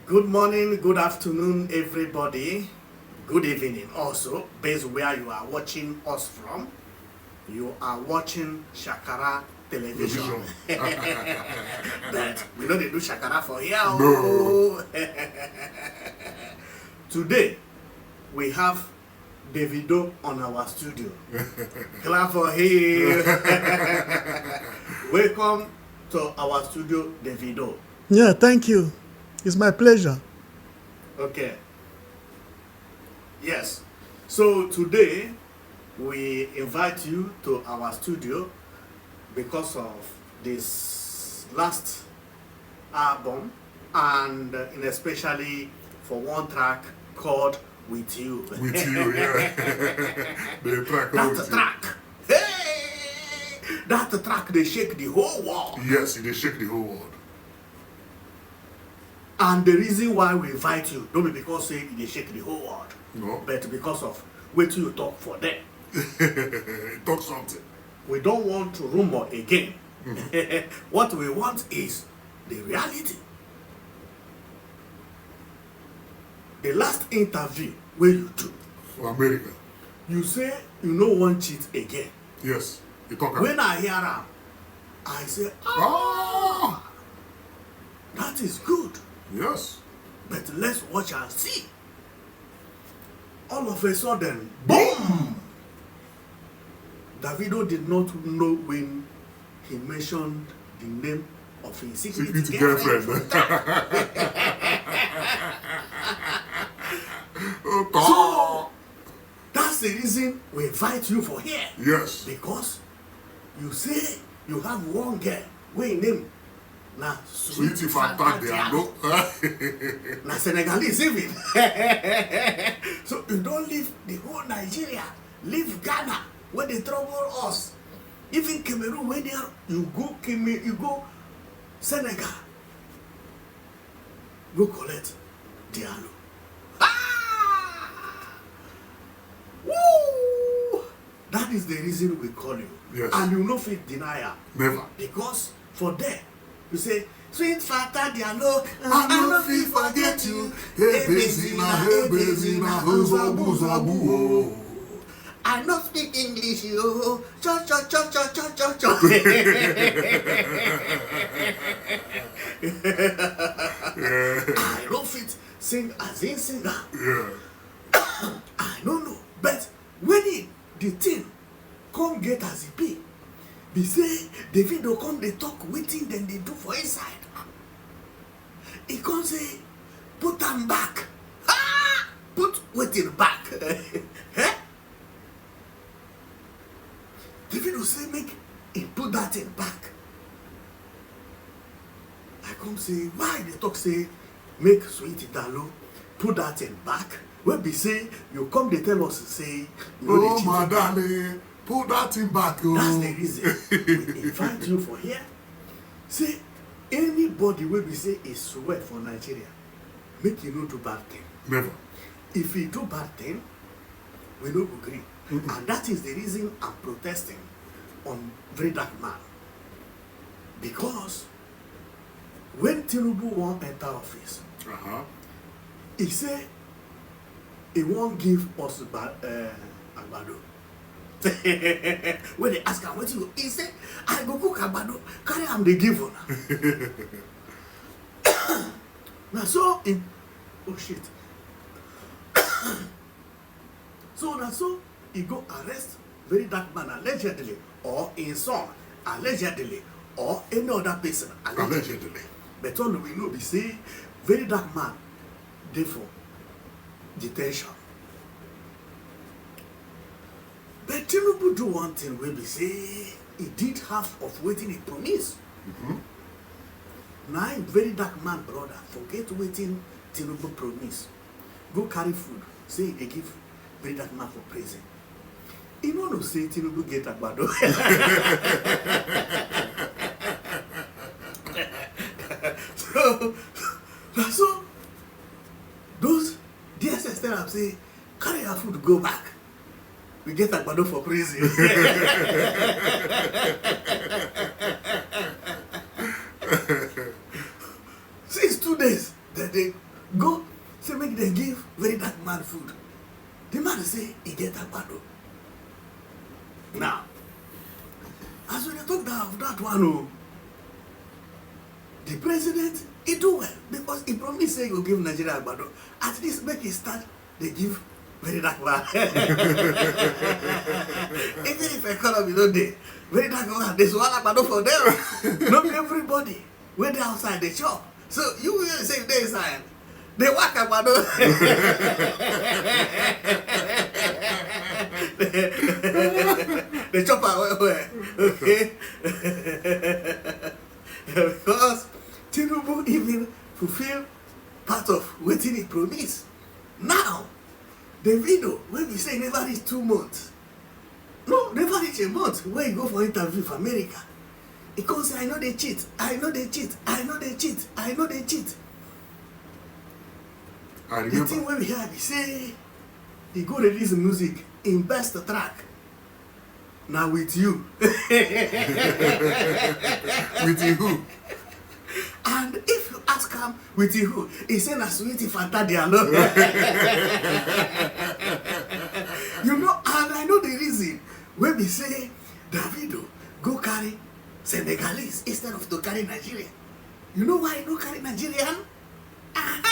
Good morning, good afternoon, everybody. Good evening also, based where you are watching us from. You are watching Shakara Television. But we know they do Shakara for here. No. Today, we have Davido on our studio. Clap for him. Welcome to our studio, Davido. Yeah, thank you. It's my pleasure. Okay. Yes. So today we invite you to our studio because of this last album and especially for one track called With You. With you, yeah. The track. That's the track. Hey! That's the track they shake the whole world. Yes, they shake the whole world. And the reason why we invite you, don't be because say they shake the whole world. No. But because of what you talk for them. Talk something. We don't want to rumor again. What we want is the reality. The last interview where you do, For America. you say you no want cheat again. Yes. You talk When I hear am, I say, Ah! that is good. Yes. But let's watch and see. All of a sudden, boom! Davido did not know when he mentioned the name of his secret girlfriend. So, that's the reason we invite you for here. Yes. Because you say you have one girl, wey name na Sweetie Fanta Diallo. na Senegalese even. So you don't leave the whole Nigeria, leave Ghana where they trouble us. Even Cameroon, when you go you go Senegal, go collect Diallo. Ah! Woo! That is the reason we call you. Yes. And you no fit deny am. Never. Because for there, you say, Sweet Fanta Diallo, I no fit forget you. Hey, Bezina, Zabu, Zabu. I no speak English, yo. Cho, cho, cho, cho, cho, cho, cho. I no fit sing as in singer. Yeah. I don't know. But when the thing come get as it be say Davido come dey talk wetin dem dey do for inside. He come say put am back. Ah! Put wetin back. Eh? Davido say make he put that thing back. I come say why they talk say make Sweetie Diallo put that thing back? Wey be say you come dey tell us say you no dey Oh, cheat. my darling. Put that thing back. Oh. That's the reason we invite you for here. Say anybody wey be say e swear for Nigeria, make you no do bad thing. Never. If you do bad thing, we no go gree. And that is the reason I'm protesting on Verydarkman. Because when Tinubu wan enter office, he say he wan give us Agbado. When they ask am wetin you go, he say I go cook Agbado, carry am dey give una. Na so in oh shit. So na so he go arrest Verydarkman allegedly, or him son allegedly, or any other person allegedly. But all we know be say Verydarkman dey for detention. But Tinubu do one thing wey be say he did half of wetin he promise. Na him Verydarkman brother forget wetin Tinubu promise. Go carry food, say he dey give Verydarkman for prison. He no know say Tinubu get Agbado. So those DSS tell am say carry your food go back. We get Agbado for prison. Since 2 days, that they go say make dem give Verydarkman food. The man say he get Agbado. Now, as we dey talk that one, the president, he do well because he promised say he go give Nigeria Agbado. At least make he start, they give Verydarkman. Even if economy no dey, Verydarkman, there's one Agbado for them. Not everybody when they outside they chop. So you will say they inside, they work Agbado. They chop away, okay? Because Tinubu even fulfill part of wetin he promise. Now, Davido, when we say never reach 2 months, no, never reach a month, when he go for interview for America, he come say, I know they cheat, I know they cheat, I know they cheat, I know they cheat. I The remember. thing wey we hear be say, he go release music in best track. Now with you. With you who? And if you ask him with you who, he say na sweetie Fanta Diallo. You know, and I know the reason when we say Davido go carry Senegalese instead of to carry Nigeria. You know why he no carry Nigerian? Aha!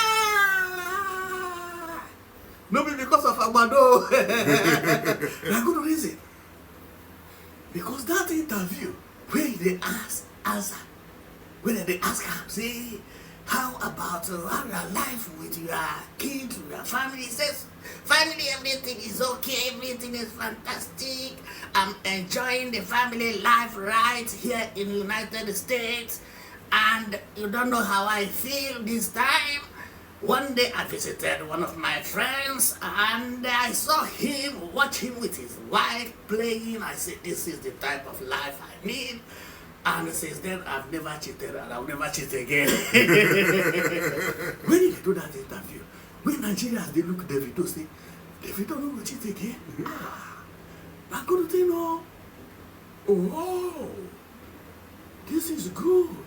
No be because of Agbado. Na good reason. Because that interview where they answer, when they ask him, say, how about how your life with your kids, with your family? He says, family, everything is okay, everything is fantastic. I'm enjoying the family life right here in the United States. And you don't know how I feel this time. One day I visited one of my friends and I saw him, watch him with his wife playing. I said, this is the type of life I need. And since then, I've never cheated and I'll never cheat again. When he do that interview, when Nigerians, they look at Davido, say, Davido no go cheat again? I'm going to think, no. Oh, this is good.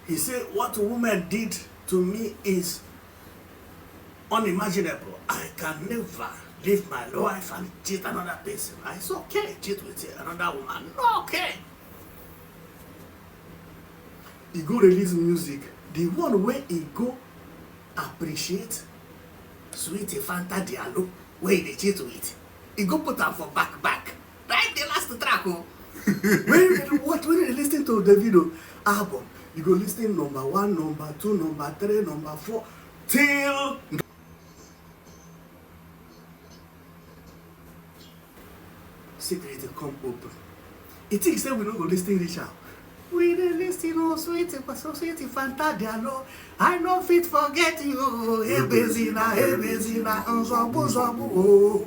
He said, what woman did to me is unimaginable. I can never leave my wife and cheat another person. It's okay, cheat with another woman. No, okay. He go release music. The one where he go appreciate sweetie Fanta Diallo, where he cheat with. He go put am for back. Right the last track. When you listen to Davido album, you go listen number 1, number 2, number 3, number 4, till secret come open. He thinks that we don't go listen reach out. We dey listen, oh sweetie Fanta Diallo. I no fit forget you. Hey Bezina, oh.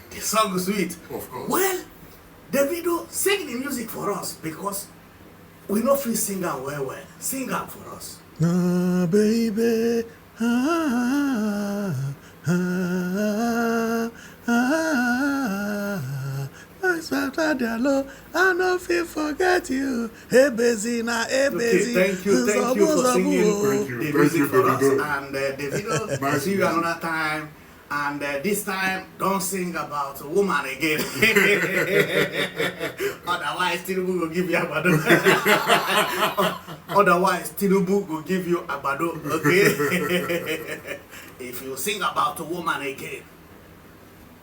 The song is sweet. Of course. Well, Davido sing the music for us because we no fit sing am well. Sing am for us. Ah, baby. Ah, ah, ah, ah. I no fit forget you. Hey, Bezina, hey, Okay, thank you for singing the music for us. And Davido, see you another time. And this time, don't sing about a woman again. Otherwise, Tinubu will give you Agbado. Otherwise, Tinubu will give you Agbado. Okay? If you sing about a woman again,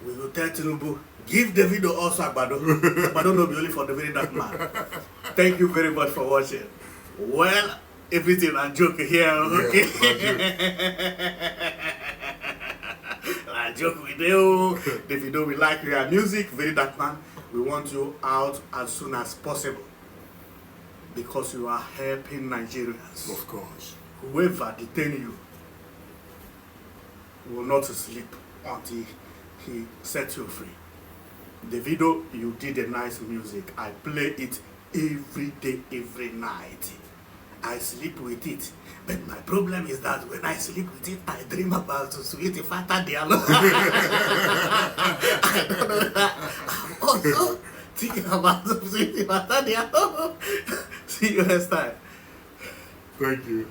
we will tell Tinubu, give Davido also Agbado. Agbado no be only for the Verydarkman. Thank you very much for watching. Well, everything a joke here, okay? I joke with you. Davido, we like your music, Verydarkman. We want you out as soon as possible because you are helping Nigerians. Of course. Whoever detain you will not sleep until he set you free. Davido, you did a nice music. I play it every day, every night. I sleep with it. But my problem is that when I sleep with it, I dream about sweetie Fanta Diallo. I don't know that. I'm also thinking about sweetie Fanta Diallo. See you next time. Thank you.